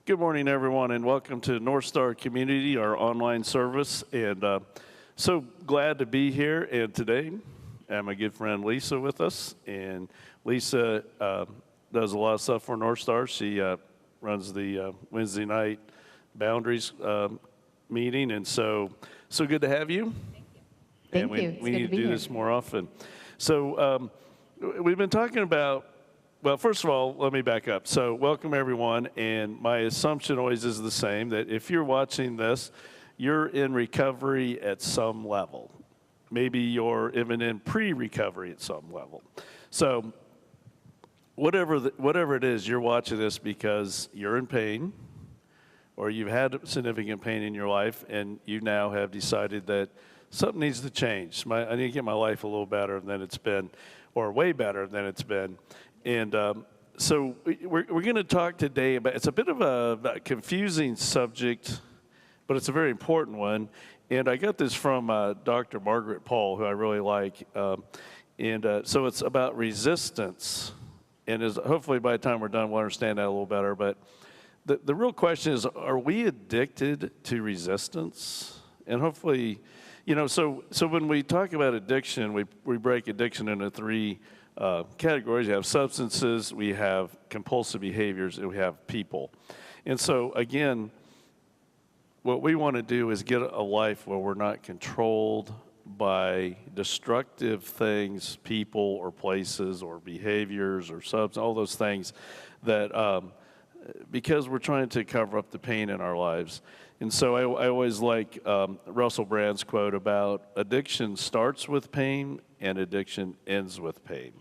Good morning, everyone, and welcome to NorthStar Community, our online service. And so glad to be here. And today, I have my good friend Lisa with us. And Lisa does a lot of stuff for NorthStar. She runs the Wednesday night Boundaries meeting. And so good to have you. Thank you. And we need to do this more often. So we've been talking about. Well, first of all, let me back up. So welcome, everyone, and my assumption always is the same, that if you're watching this, you're in recovery at some level. Maybe you're even in pre-recovery at some level. So whatever it is, you're watching this because you're in pain, or you've had significant pain in your life, and you now have decided that something needs to change. I need to get my life a little better than it's been, or way better than it's been. And so we're going to talk today about, it's a bit of a confusing subject, but it's a very important one. And I got this from Dr. Margaret Paul, who I really like. So it's about resistance. And hopefully by the time we're done, we'll understand that a little better. But the real question is, are we addicted to resistance? And hopefully, so when we talk about addiction, we break addiction into three categories. You have substances, we have compulsive behaviors, and we have people. And so, again, what we want to do is get a life where we're not controlled by destructive things, people or places or behaviors or all those things that, because we're trying to cover up the pain in our lives. And so I always like Russell Brand's quote about addiction starts with pain and addiction ends with pain.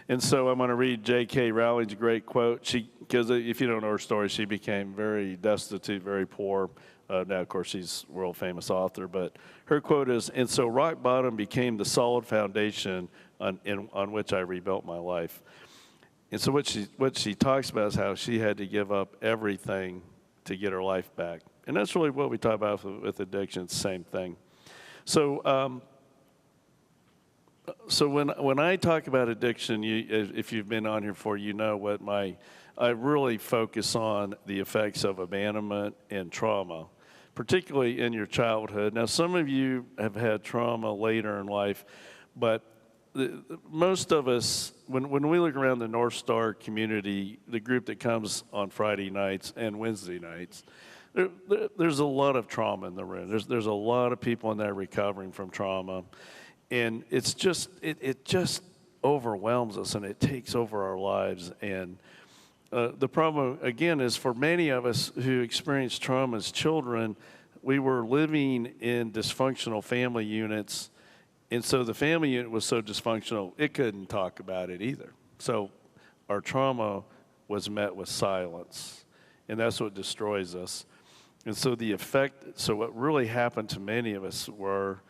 And so I'm going to read J.K. Rowling's great quote. Because if you don't know her story, she became very destitute, very poor. Now, of course, she's a world-famous author. But her quote is, "And so rock bottom became the solid foundation on which I rebuilt my life." And so what she talks about is how she had to give up everything to get her life back. And that's really what we talk about with addiction. It's the same thing. So when I talk about addiction, if you've been on here before, you know what I really focus on the effects of abandonment and trauma, particularly in your childhood. Now, some of you have had trauma later in life, but most of us, when we look around the NorthStar community, the group that comes on Friday nights and Wednesday nights, there's a lot of trauma in the room. There's a lot of people in there recovering from trauma. And it's just, it just overwhelms us, and it takes over our lives. And the problem, again, is for many of us who experienced trauma as children, we were living in dysfunctional family units. And so the family unit was so dysfunctional, it couldn't talk about it either. So our trauma was met with silence. And that's what destroys us. And so what really happened to many of us were,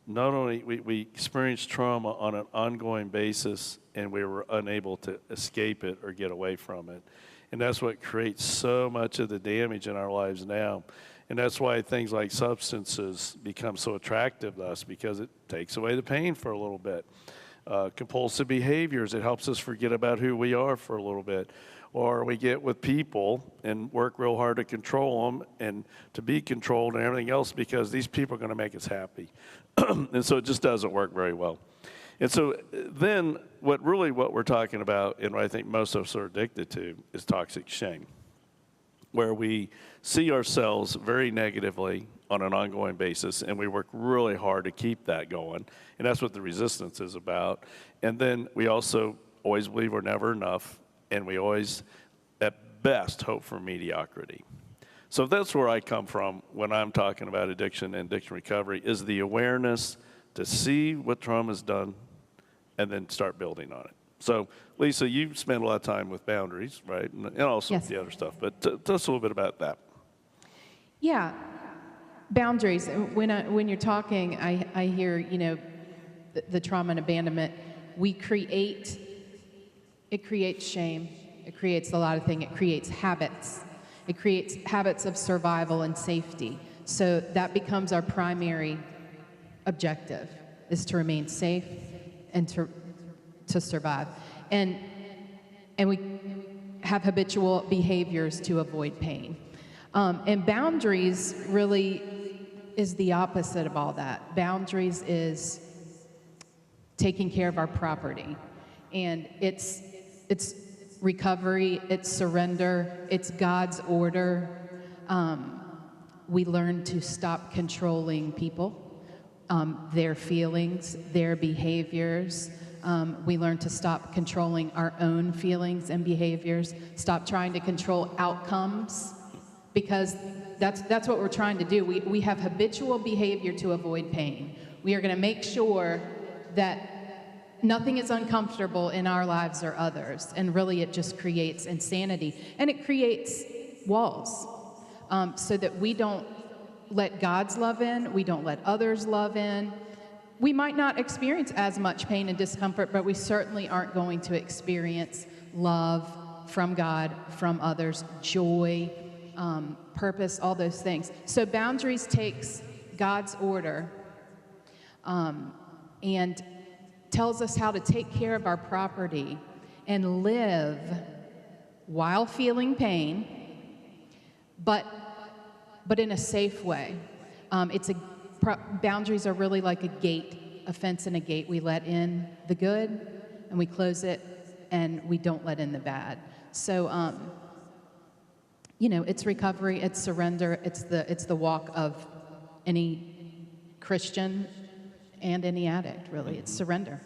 not only we experienced trauma on an ongoing basis, and we were unable to escape it or get away from it. And that's what creates so much of the damage in our lives now. And that's why things like substances become so attractive to us, because it takes away the pain for a little bit. Compulsive behaviors, it helps us forget about who we are for a little bit. Or we get with people and work real hard to control them and to be controlled and everything else, because these people are going to make us happy. And so it just doesn't work very well. And so then what we're talking about, and what I think most of us are addicted to, is toxic shame, where we see ourselves very negatively on an ongoing basis, and we work really hard to keep that going. And that's what the resistance is about. And then we also always believe we're never enough, and we always, at best, hope for mediocrity. So that's where I come from when I'm talking about addiction and addiction recovery, is the awareness to see what trauma's done and then start building on it. So, Lisa, you spend a lot of time with Boundaries, right? And also Yes. the other stuff. But tell us a little bit about that. Yeah, boundaries. When you're talking, I hear, the trauma and abandonment. It creates shame. It creates a lot of things. It creates habits. It creates habits of survival and safety. So that becomes our primary objective, is to remain safe and to survive. And we have habitual behaviors to avoid pain. And boundaries really is the opposite of all that. Boundaries is taking care of our property. And it's recovery, it's surrender, it's God's order. We learn to stop controlling people, their feelings, their behaviors. We learn to stop controlling our own feelings and behaviors, stop trying to control outcomes, because that's what we're trying to do. We have habitual behavior to avoid pain. We are going to make sure that nothing is uncomfortable in our lives or others, and really it just creates insanity, and it creates walls, so that we don't let God's love in, we don't let others' love in. We might not experience as much pain and discomfort, but we certainly aren't going to experience love from God, from others, joy, purpose, all those things. So boundaries takes God's order and tells us how to take care of our property and live while feeling pain, but in a safe way. Boundaries are really like a gate, a fence and a gate. We let in the good, and we close it, and we don't let in the bad. So, it's recovery, it's surrender, it's the walk of any Christian and any addict, really. It's surrender.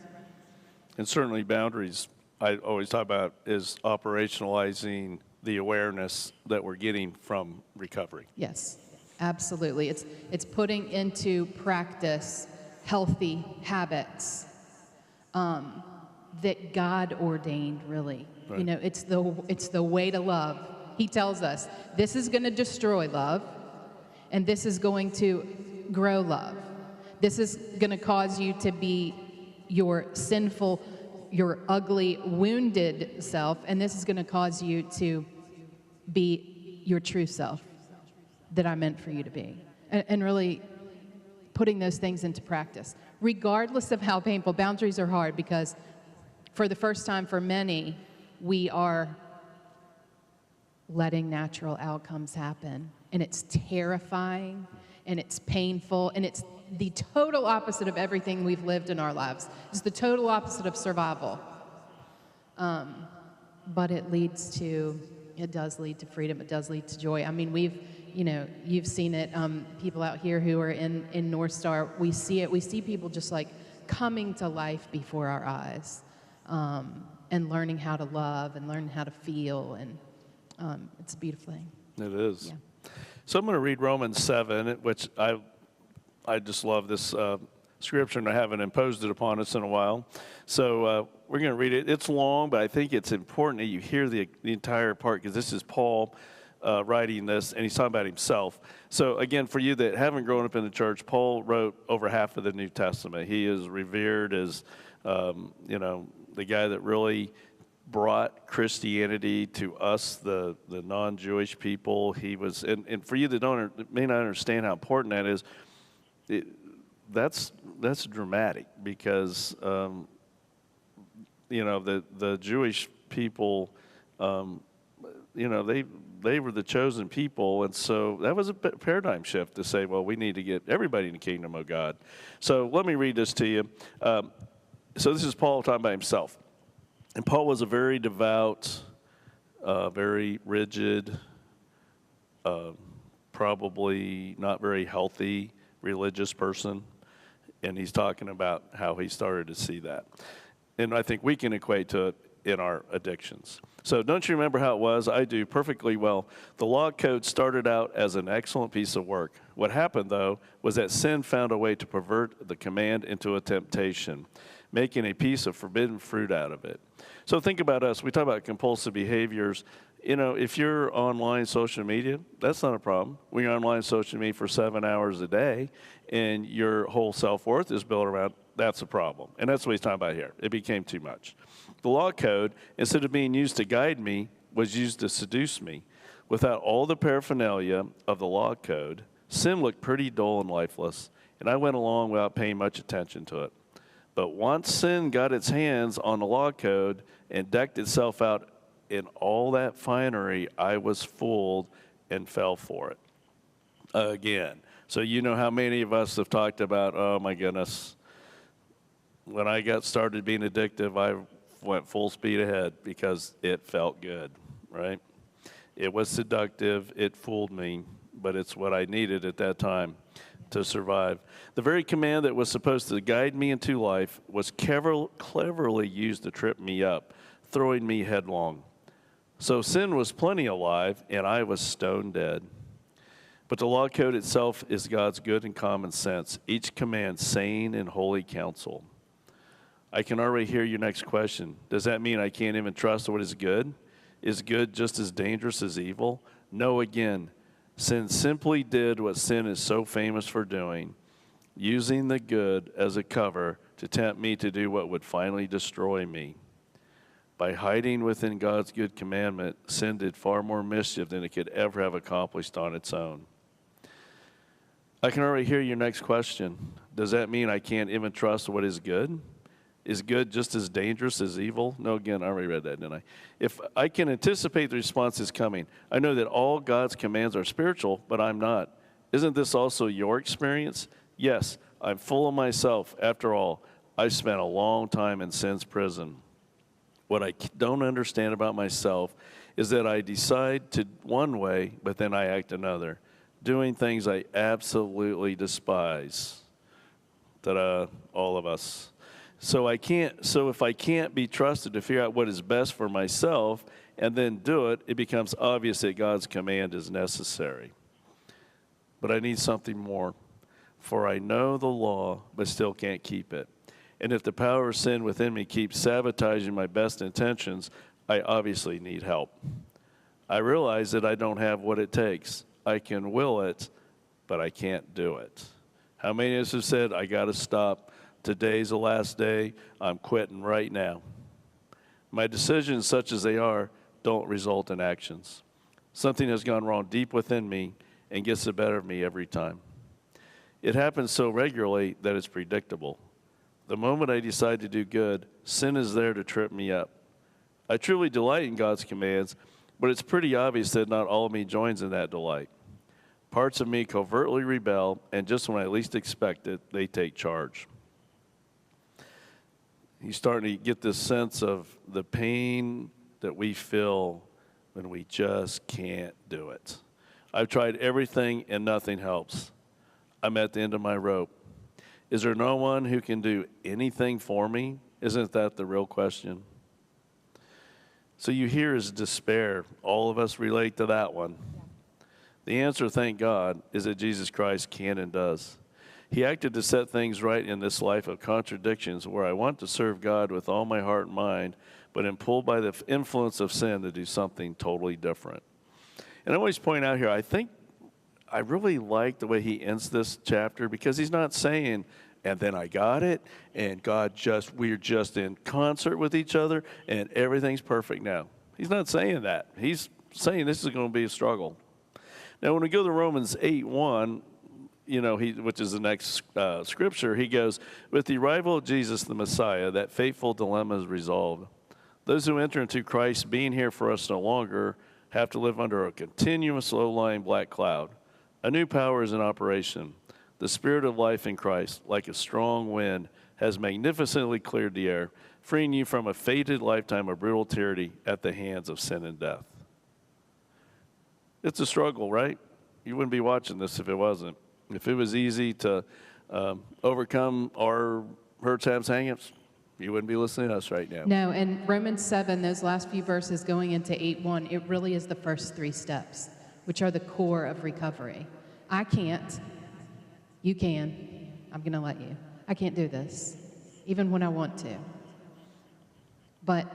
And certainly boundaries, I always talk about, is operationalizing the awareness that we're getting from recovery. Yes, absolutely. It's putting into practice healthy habits that God ordained, really. Right. It's the way to love. He tells us this is going to destroy love, and this is going to grow love. This is going to cause you to be your sinful, your ugly, wounded self, and this is going to cause you to be your true self that I meant for you to be. And really putting those things into practice. Regardless of how painful, boundaries are hard because for the first time for many, we are letting natural outcomes happen. And it's terrifying, and it's painful, and it's the total opposite of everything we've lived in our lives. It's the total opposite of survival. But it does lead to freedom. It does lead to joy. I mean, you've seen it. People out here who are in NorthStar, we see it. We see people just like coming to life before our eyes, and learning how to love and learning how to feel, and it's a beautiful thing. It is. Yeah. So I'm going to read Romans 7, which I just love this scripture, and I haven't imposed it upon us in a while. So we're going to read it. It's long, but I think it's important that you hear the entire part, because this is Paul writing this, and he's talking about himself. So again, for you that haven't grown up in the church, Paul wrote over half of the New Testament. He is revered as, the guy that really brought Christianity to us, the non-Jewish people. He was, and for you that may not understand how important that is, that's dramatic, because the Jewish people, they were the chosen people, and so that was a paradigm shift to say, well, we need to get everybody in the kingdom of God. So let me read this to you. So this is Paul talking about himself. And Paul was a very devout, very rigid, probably not very healthy religious person. And he's talking about how he started to see that. And I think we can equate to it in our addictions. So don't you remember how it was? I do perfectly well. The law code started out as an excellent piece of work. What happened, though, was that sin found a way to pervert the command into a temptation, making a piece of forbidden fruit out of it. So think about us. We talk about compulsive behaviors. If you're online social media, that's not a problem. When you're online social media for 7 hours a day and your whole self-worth is built around, that's a problem. And that's what he's talking about here. It became too much. The law code, instead of being used to guide me, was used to seduce me. Without all the paraphernalia of the law code, sin looked pretty dull and lifeless, and I went along without paying much attention to it. But once sin got its hands on the law code and decked itself out in all that finery, I was fooled and fell for it again. So you know how many of us have talked about, oh my goodness, when I got started being addictive, I went full speed ahead because it felt good, right? It was seductive, it fooled me, but it's what I needed at that time to survive. The very command that was supposed to guide me into life was cleverly used to trip me up, throwing me headlong. So sin was plenty alive, and I was stone dead. But the law code itself is God's good and common sense, each command sane and holy counsel. I can already hear your next question. Does that mean I can't even trust what is good? Is good just as dangerous as evil? No, again. Sin simply did what sin is so famous for doing, using the good as a cover to tempt me to do what would finally destroy me. By hiding within God's good commandment, sin did far more mischief than it could ever have accomplished on its own. I can already hear your next question. Does that mean I can't even trust what is good? Is good just as dangerous as evil? No, again, I already read that, didn't I? If I can anticipate the response is coming, I know that all God's commands are spiritual, but I'm not. Isn't this also your experience? Yes, I'm full of myself. After all, I spent a long time in sin's prison. What I don't understand about myself is that I decide to one way, but then I act another, doing things I absolutely despise. Ta-da, all of us. So if I can't be trusted to figure out what is best for myself and then do it, it becomes obvious that God's command is necessary. But I need something more. For I know the law, but still can't keep it. And if the power of sin within me keeps sabotaging my best intentions, I obviously need help. I realize that I don't have what it takes. I can will it, but I can't do it. How many of us have said, I got to stop? Today's the last day. I'm quitting right now. My decisions, such as they are, don't result in actions. Something has gone wrong deep within me and gets the better of me every time. It happens so regularly that it's predictable. The moment I decide to do good, sin is there to trip me up. I truly delight in God's commands, but it's pretty obvious that not all of me joins in that delight. Parts of me covertly rebel, and just when I least expect it, they take charge. He's starting to get this sense of the pain that we feel when we just can't do it. I've tried everything and nothing helps. I'm at the end of my rope. Is there no one who can do anything for me? Isn't that the real question? So you hear his despair. All of us relate to that one. The answer, thank God, is that Jesus Christ can and does. He acted to set things right in this life of contradictions where I want to serve God with all my heart and mind, but am pulled by the influence of sin to do something totally different. And I always point out here, I really like the way he ends this chapter because he's not saying, and then I got it, and we're just in concert with each other, and everything's perfect now. He's not saying that. He's saying this is going to be a struggle. Now, when we go to Romans 8:1, which is the next scripture, he goes, with the arrival of Jesus, the Messiah, that fateful dilemma is resolved. Those who enter into Christ being here for us no longer have to live under a continuous low-lying black cloud. A new power is in operation. The spirit of life in Christ, like a strong wind, has magnificently cleared the air, freeing you from a fated lifetime of brutal tyranny at the hands of sin and death. It's a struggle, right? You wouldn't be watching this if it wasn't. If it was easy to overcome our hurts, habits, hang-ups, you wouldn't be listening to us right now. No, and Romans 7, those last few verses going into 8:1, it really is the first 3 steps, which are the core of recovery. I can't. You can. I'm going to let you. I can't do this, even when I want to. But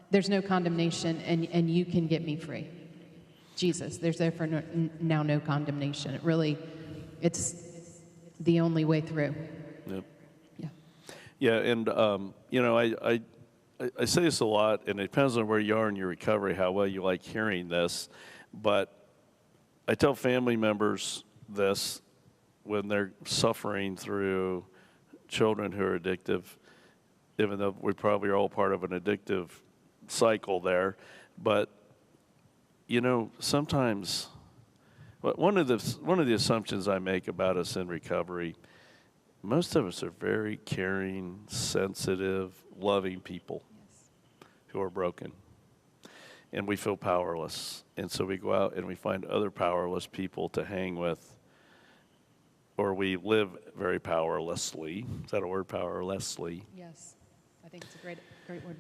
there's no condemnation, and you can get me free. Jesus, there's therefore now no condemnation. It's the only way through. Yep. Yeah. Yeah, and I say this a lot, and it depends on where you are in your recovery, how well you like hearing this, but I tell family members this when they're suffering through children who are addictive, even though we probably are all part of an addictive cycle there. But, you know, sometimes one of the assumptions I make about us in recovery, most of us are very caring, sensitive, loving people who are broken. And we feel powerless. And so we go out and we find other powerless people to hang with, or we live very powerlessly. Is that a word, powerlessly? Yes, I think it's a great word.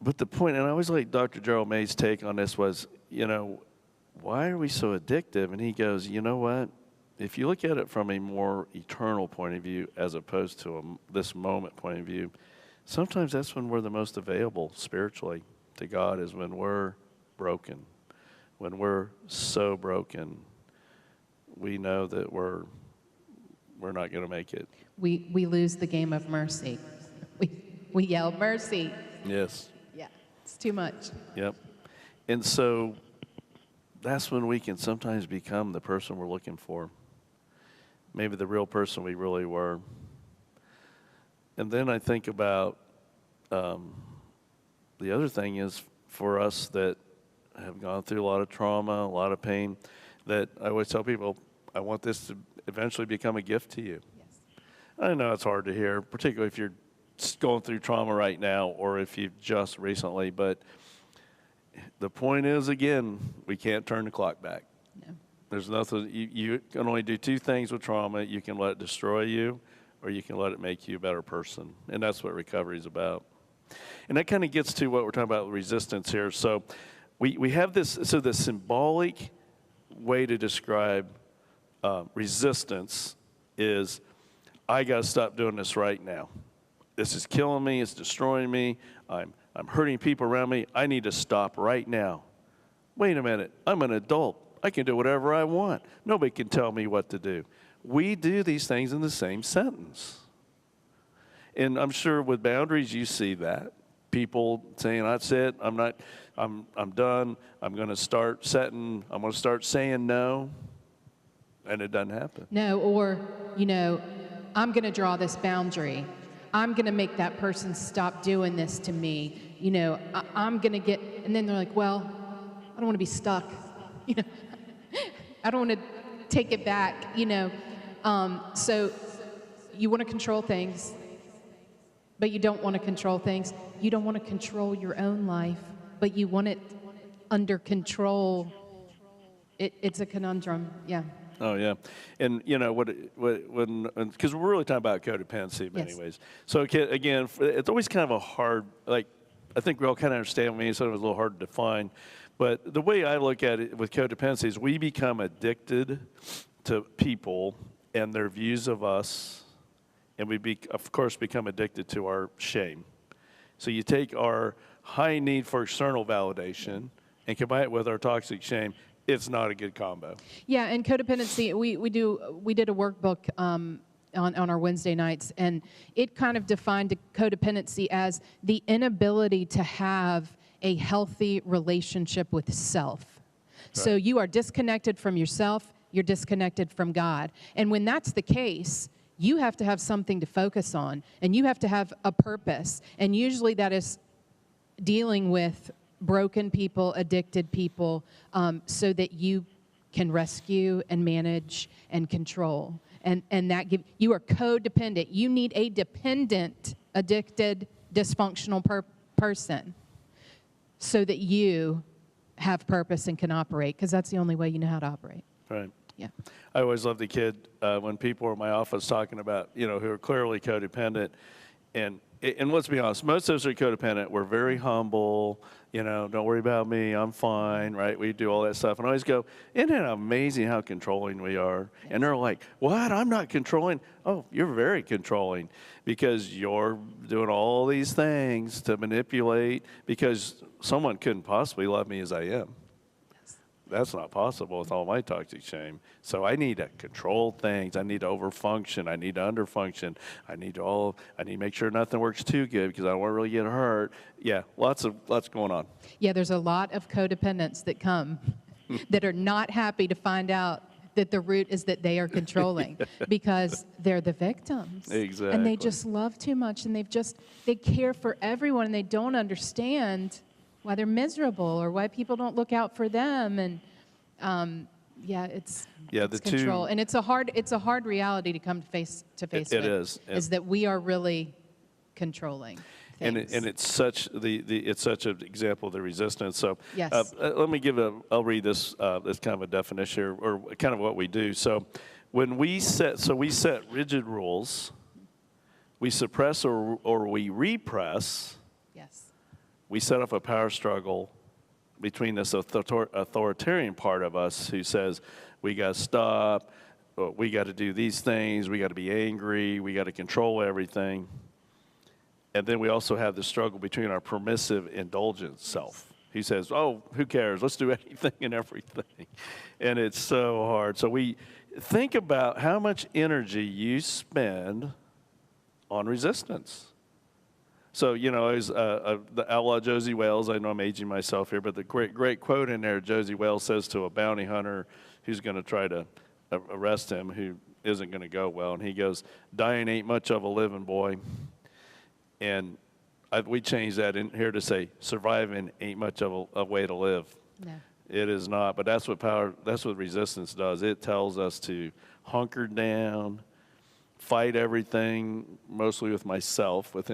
But the point, and I always like Dr. Gerald May's take on this was, you know, why are we so addictive? And he goes, you know what? If you look at it from a more eternal point of view as opposed to this moment point of view, sometimes that's when we're the most available spiritually to God, is when we're broken. When we're so broken, we know that we're not going to make it. We lose the game of mercy. We yell mercy. Yes. Yeah, it's too much. Yep. And so that's when we can sometimes become the person we're looking for. Maybe the real person we really were. And then I think about the other thing is for us that have gone through a lot of trauma, a lot of pain, that I always tell people, I want this to eventually become a gift to you. Yes. I know it's hard to hear, particularly if you're going through trauma right now or if you've just recently, but the point is, again, we can't turn the clock back. No. There's nothing, you can only do two things with trauma. You can let it destroy you, or you can let it make you a better person. And that's what recovery is about. And that kind of gets to what we're talking about, resistance here. So we have this, so the symbolic way to describe resistance is, I got to stop doing this right now. This is killing me. It's destroying me. I'm hurting people around me. I need to stop right now. Wait a minute. I'm an adult. I can do whatever I want. Nobody can tell me what to do. We do these things in the same sentence. And I'm sure with boundaries, you see that. People saying, that's it. I'm done. I'm going to start saying no. And it doesn't happen. No, or, I'm going to draw this boundary. I'm going to make that person stop doing this to me. I'm going to get, and then they're like, well, I don't want to be stuck. I don't want to take it back, So you want to control things, but you don't want to control things. You don't want to control your own life, but you want it under control. It's a conundrum, yeah. Oh, yeah. And, because we're really talking about codependency in many ways. So, again, it's always kind of a hard, I think we all kind of understand when it's a little hard to define. But the way I look at it with codependency is we become addicted to people and their views of us, and we, of course, become addicted to our shame. So you take our high need for external validation and combine it with our toxic shame. It's not a good combo. Yeah, and codependency, we did a workbook on our Wednesday nights, and it kind of defined codependency as the inability to have a healthy relationship with self. Right. So you are disconnected from yourself, you're disconnected from God. And when that's the case, you have to have something to focus on, and you have to have a purpose. And usually that is dealing with broken people, addicted people, so that you can rescue and manage and control. And that you are codependent. You need a dependent, addicted, dysfunctional person so that you have purpose and can operate, because that's the only way you know how to operate. Right. Yeah. I always love the kid when people are in my office talking about, who are clearly codependent. And let's be honest, most of us are codependent. We're very humble, don't worry about me, I'm fine, right? We do all that stuff. And I always go, isn't it amazing how controlling we are? Yes. And they're like, what? I'm not controlling? Oh, you're very controlling because you're doing all these things to manipulate because someone couldn't possibly love me as I am. That's not possible with all my toxic shame. So I need to control things. I need to overfunction. I need to underfunction. I need to make sure nothing works too good because I don't want to really get hurt. Yeah, lots going on. Yeah, there's a lot of codependents that come that are not happy to find out that the root is that they are controlling because they're the victims. Exactly. And they just love too much, and they care for everyone, and they don't understand why they're miserable or why people don't look out for them. And it's control. And it's a hard reality to come face to face with. It is that we are really controlling things. And it's such it's such an example of the resistance. So Yes. Let me I'll read this as kind of a definition here, or kind of what we do. So when we set rigid rules, we suppress or we repress. Yes. We set up a power struggle between this authoritarian part of us who says we got to stop, we got to do these things, we got to be angry, we got to control everything. And then we also have the struggle between our permissive, indulgent self. He says, oh, who cares? Let's do anything and everything. And it's so hard. So we think about how much energy you spend on resistance. So, as the outlaw Josie Wales, I know I'm aging myself here, but the great quote in there, Josie Wales says to a bounty hunter who's going to try to arrest him, who isn't going to go well, and he goes, dying ain't much of a living, boy. And we changed that in here to say, surviving ain't much of a way to live. No. It is not, but that's what resistance does. It tells us to hunker down, fight everything, mostly within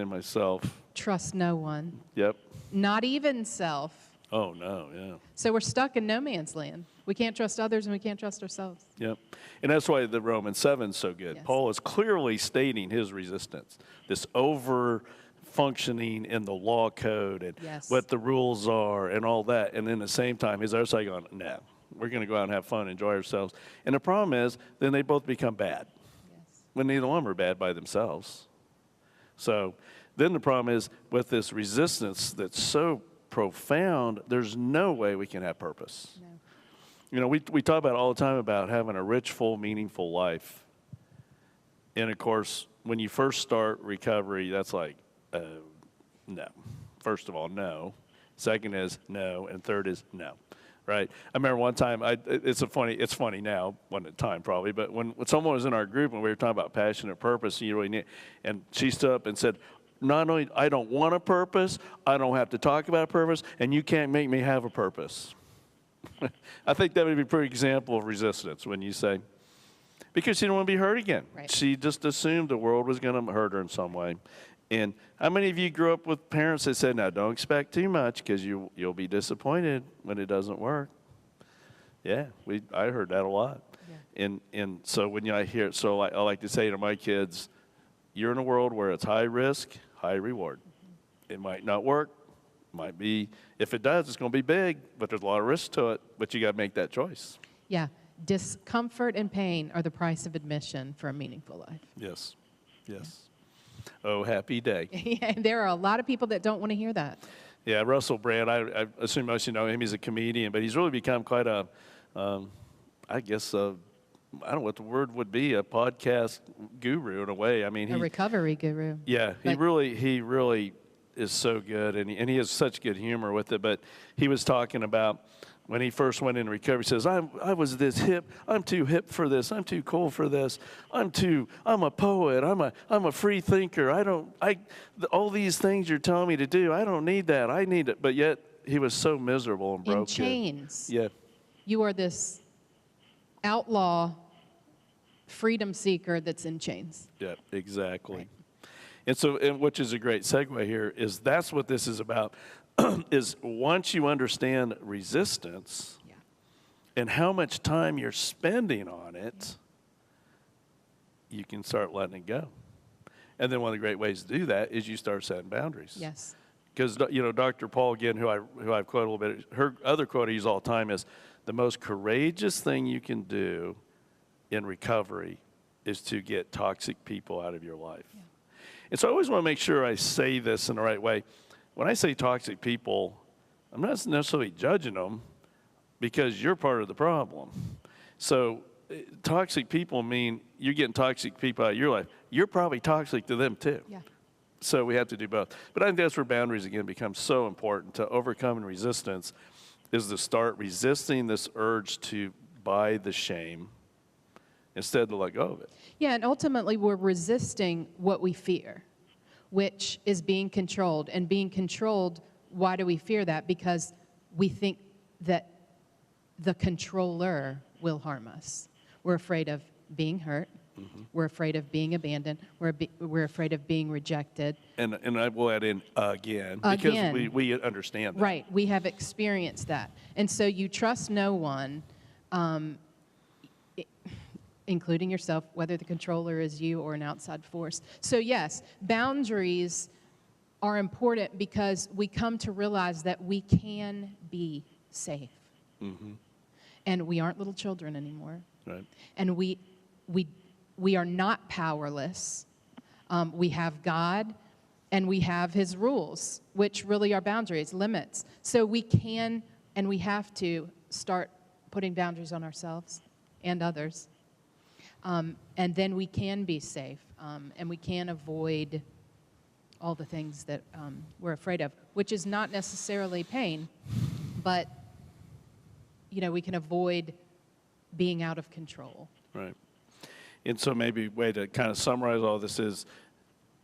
myself. Trust no one. Yep. Not even self. Oh, no, yeah. So we're stuck in no man's land. We can't trust others and we can't trust ourselves. Yep. And that's why the Romans 7 is so good. Yes. Paul is clearly stating his resistance, this over-functioning in the law code and Yes. what the rules are and all that. And then at the same time, his other side going, no, we're going to go out and have fun, enjoy ourselves. And the problem is, then they both become bad. Yes. When neither one are bad by themselves. So then the problem is, with this resistance that's so profound, there's no way we can have purpose. No. We talk about all the time about having a rich, full, meaningful life. And of course, when you first start recovery, that's like, no. First of all, no. Second is no. And third is no. Right? I remember one time, it's funny now, wasn't at the time probably, but when someone was in our group and we were talking about passionate purpose, and she stood up and said, not only I don't want a purpose, I don't have to talk about a purpose, and you can't make me have a purpose. I think that would be a pretty example of resistance when you say, because she didn't want to be hurt again. Right. She just assumed the world was going to hurt her in some way. And how many of you grew up with parents that said, now don't expect too much because you'll be disappointed when it doesn't work? Yeah, I heard that a lot. Yeah. And so when I hear it, so I like to say to my kids, you're in a world where it's high risk, high reward. It might not work. Might be, if it does, it's going to be big, but there's a lot of risk to it, but you got to make that choice. Yeah. Discomfort and pain are the price of admission for a meaningful life. Yes. Yes. Oh, happy day. Yeah, and there are a lot of people that don't want to hear that. Yeah, Russell Brand, I assume most of you know him. He's a comedian, but he's really become quite a, I guess, I don't know what the word would be, a podcast guru in a way. I mean, A recovery guru. Yeah, he really is so good, and he has such good humor with it. But he was talking about when he first went into recovery. He says, I was this hip. I'm too hip for this. I'm too cool for this. I'm a poet. I'm a free thinker. All these things you're telling me to do, I don't need that. I need it. But yet he was so miserable and broken. In chains. Yeah. You are this outlaw freedom seeker that's in chains. Yeah, exactly. Right. And so, which is a great segue here, is that's what this is about, is once you understand resistance and how much time you're spending on it, you can start letting it go. And then one of the great ways to do that is you start setting boundaries. Yes. Because, Dr. Paul, again, who I've quoted a little bit, her other quote I use all the time is, the most courageous thing you can do in recovery is to get toxic people out of your life. Yeah. And so I always want to make sure I say this in the right way. When I say toxic people, I'm not necessarily judging them because you're part of the problem. So toxic people mean you're getting toxic people out of your life. You're probably toxic to them too. Yeah. So we have to do both. But I think that's where boundaries, again, become so important. To overcome resistance is to start resisting this urge to buy the shame instead to let go of it. Yeah, and ultimately we're resisting what we fear, which is being controlled. And being controlled, why do we fear that? Because we think that the controller will harm us. We're afraid of being hurt. We're afraid of being abandoned. We're afraid of being rejected. And I will add in again, because we understand that. Right, we have experienced that. And so you trust no one, including yourself, whether the controller is you or an outside force. So yes, boundaries are important because we come to realize that we can be safe. And we aren't little children anymore. Right. And we are not powerless. We have God, and we have his rules, which really are boundaries, limits. So we can and we have to start putting boundaries on ourselves and others. And then we can be safe, and we can avoid all the things that we're afraid of, which is not necessarily pain, but, we can avoid being out of control. Right. And so maybe a way to kind of summarize all this is,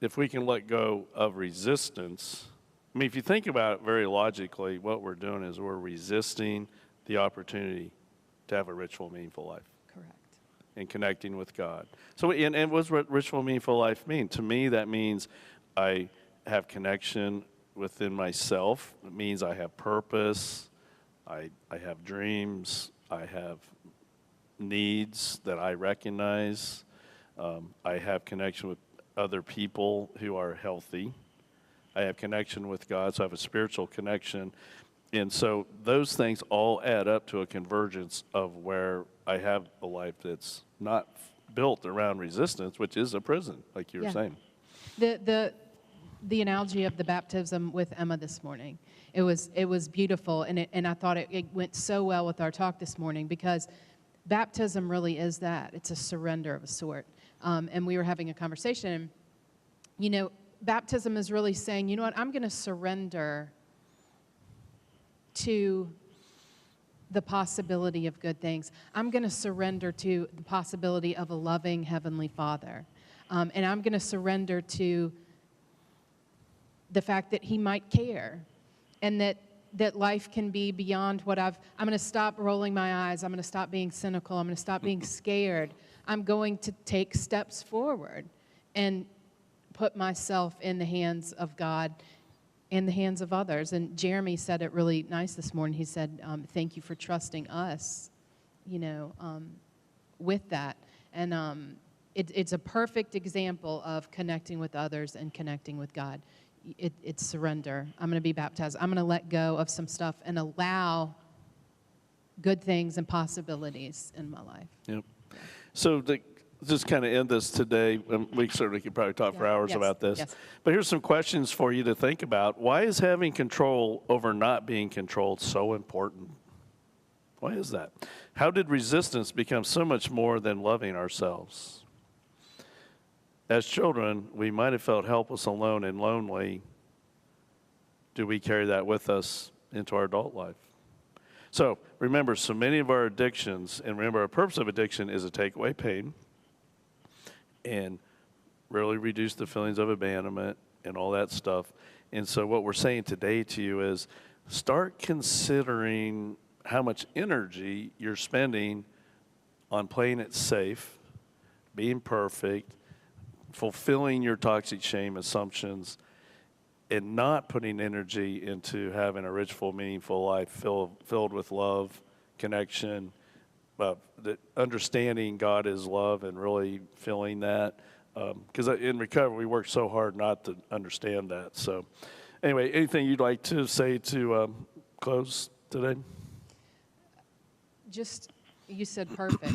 if we can let go of resistance, I mean, if you think about it very logically, what we're doing is we're resisting the opportunity to have a ritual, meaningful life. Correct. And connecting with God. So, and what's ritual, meaningful life mean? To me, that means I have connection within myself. It means I have purpose. I have dreams. I have needs that I recognize. I have connection with other people who are healthy. I have connection with God, so I have a spiritual connection. And so those things all add up to a convergence of where I have a life that's not built around resistance, which is a prison, like you were saying. The analogy of the baptism with Emma this morning, it was beautiful, and I thought it went so well with our talk this morning, because baptism really is that. It's a surrender of a sort. And we were having a conversation, and, baptism is really saying, you know what, I'm going to surrender to the possibility of good things. I'm going to surrender to the possibility of a loving Heavenly Father. And I'm going to surrender to the fact that he might care, and that life can be beyond what I'm going to stop rolling my eyes. I'm going to stop being cynical. I'm going to stop being scared. I'm going to take steps forward and put myself in the hands of God, in the hands of others. And Jeremy said it really nice this morning. He said, thank you for trusting us, with that. And it's a perfect example of connecting with others and connecting with God. It's surrender. I'm going to be baptized. I'm going to let go of some stuff and allow good things and possibilities in my life. Yep. So to just kind of end this today, we certainly could probably talk for hours about this. Yes. But here's some questions for you to think about. Why is having control over not being controlled so important? Why is that? How did resistance become so much more than loving ourselves? As children, we might have felt helpless, alone, and lonely. Do we carry that with us into our adult life? So remember, so many of our addictions, and remember, our purpose of addiction is to take away pain and really reduce the feelings of abandonment and all that stuff. And so what we're saying today to you is, start considering how much energy you're spending on playing it safe, being perfect, fulfilling your toxic shame assumptions, and not putting energy into having a ritual, meaningful life filled with love, connection, understanding God is love and really feeling that. Because in recovery, we work so hard not to understand that. So anyway, anything you'd like to say to close today? Just, you said perfect.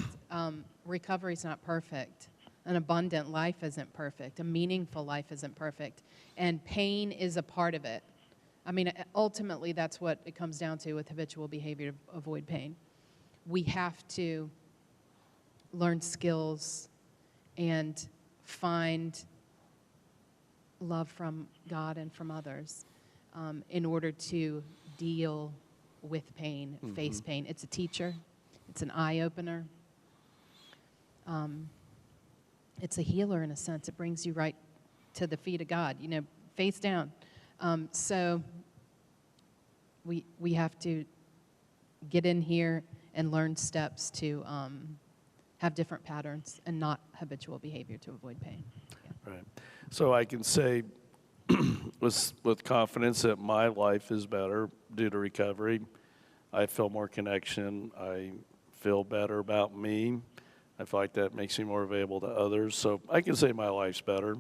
Recovery's not perfect. An abundant life isn't perfect. A meaningful life isn't perfect. And pain is a part of it. I mean, ultimately, that's what it comes down to with habitual behavior, to avoid pain. We have to learn skills and find love from God and from others in order to deal with pain, face pain. It's a teacher. It's an eye-opener. It's a healer in a sense. It brings you right to the feet of God, face down. So we have to get in here and learn steps to have different patterns and not habitual behavior to avoid pain. Yeah. Right. So I can say with confidence that my life is better due to recovery. I feel more connection. I feel better about me. I feel like that makes me more available to others. So I can say my life's better,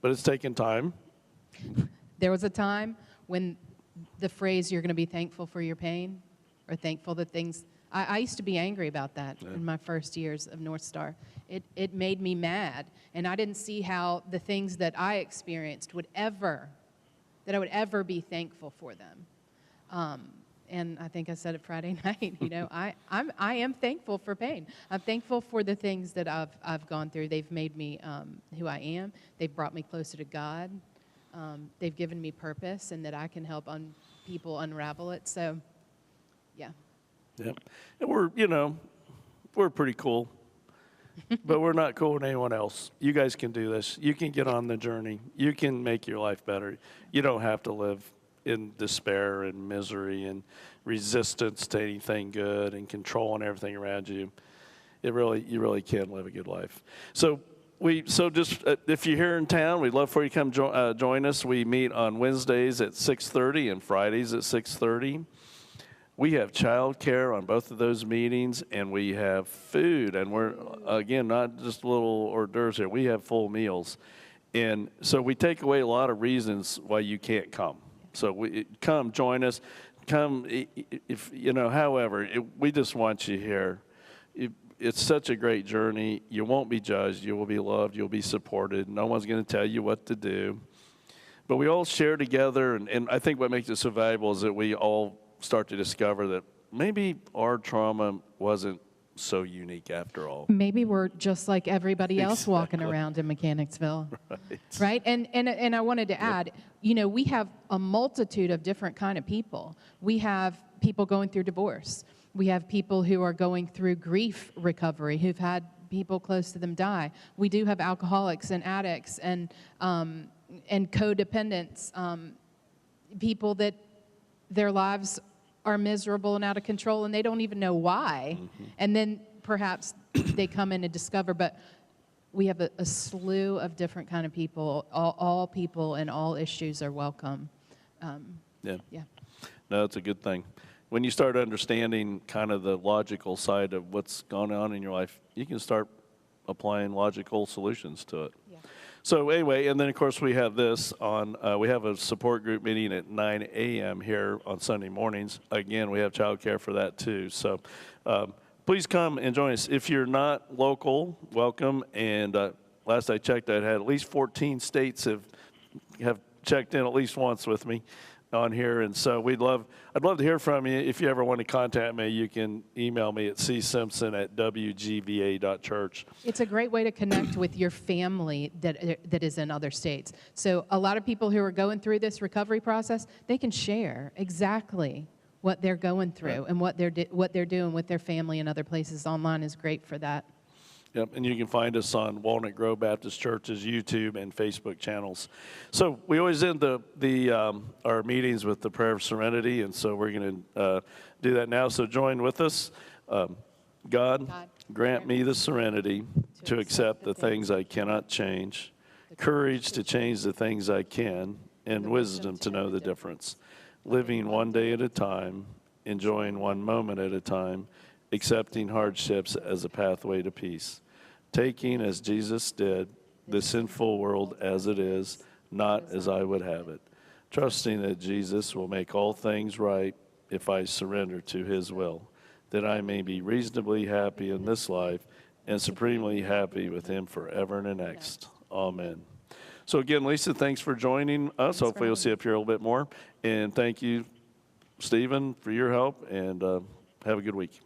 but it's taken time. There was a time when the phrase, you're going to be thankful for your pain, or thankful that things, I used to be angry about that in my first years of NorthStar. It made me mad, and I didn't see how the things that I experienced that I would ever be thankful for them. And I think I said it Friday night, I am thankful for pain. I'm thankful for the things that I've gone through. They've made me who I am. They've brought me closer to God. They've given me purpose, and that I can help people unravel it. So, yeah. Yep. And we're pretty cool, but we're not cool with anyone else. You guys can do this. You can get on the journey. You can make your life better. You don't have to live in despair and misery and resistance to anything good and controlling everything around you. You really can live a good life. So just if you're here in town, we'd love for you to come join us. We meet on Wednesdays at 6:30 and Fridays at 6:30. We have childcare on both of those meetings, and we have food. And we're, again, not just little hors d'oeuvres here. We have full meals. And so we take away a lot of reasons why you can't come. So come join us. Come, however, we just want you here. It's such a great journey. You won't be judged. You will be loved. You'll be supported. No one's going to tell you what to do. But we all share together, and I think what makes it so valuable is that we all start to discover that maybe our trauma wasn't so unique after all. Maybe we're just like everybody else walking around in Mechanicsville. Right? And I wanted to add, we have a multitude of different kind of people. We have people going through divorce. We have people who are going through grief recovery, who've had people close to them die. We do have alcoholics and addicts and codependents, people that their lives are miserable and out of control, and they don't even know why. Mm-hmm. And then perhaps they come in and discover, but we have a slew of different kind of people. All people and all issues are welcome. Yeah. No, it's a good thing. When you start understanding kind of the logical side of what's gone on in your life, you can start applying logical solutions to it. Yeah. So anyway, and then of course we have this on, we have a support group meeting at 9 a.m. here on Sunday mornings. Again, we have childcare for that too. So please come and join us. If you're not local, welcome. And last I checked, I had at least 14 states have checked in at least once with me on here, and so I'd love to hear from you. If you ever want to contact me, you can email me at csimpson@wgva.church. It's a great way to connect with your family that is in other states. So a lot of people who are going through this recovery process, they can share exactly what they're going through and what they're doing with their family in other places. Online is great for that. Yep, and you can find us on Walnut Grove Baptist Church's YouTube and Facebook channels. So we always end our meetings with the prayer of serenity, and so we're going to do that now. So join with us. God, grant me the serenity to accept the things I cannot change, courage to change the things I can, and wisdom to know the difference. Living one day at a time, enjoying one moment at a time, accepting hardships as a pathway to peace, taking, as Jesus did, the sinful world as it is, not as I would have it, trusting that Jesus will make all things right if I surrender to his will, that I may be reasonably happy in this life and supremely happy with him forever and the next. Amen. So again, Lisa, thanks for joining us. Hopefully you'll see you up here a little bit more. And thank you, Stephen, for your help, and have a good week.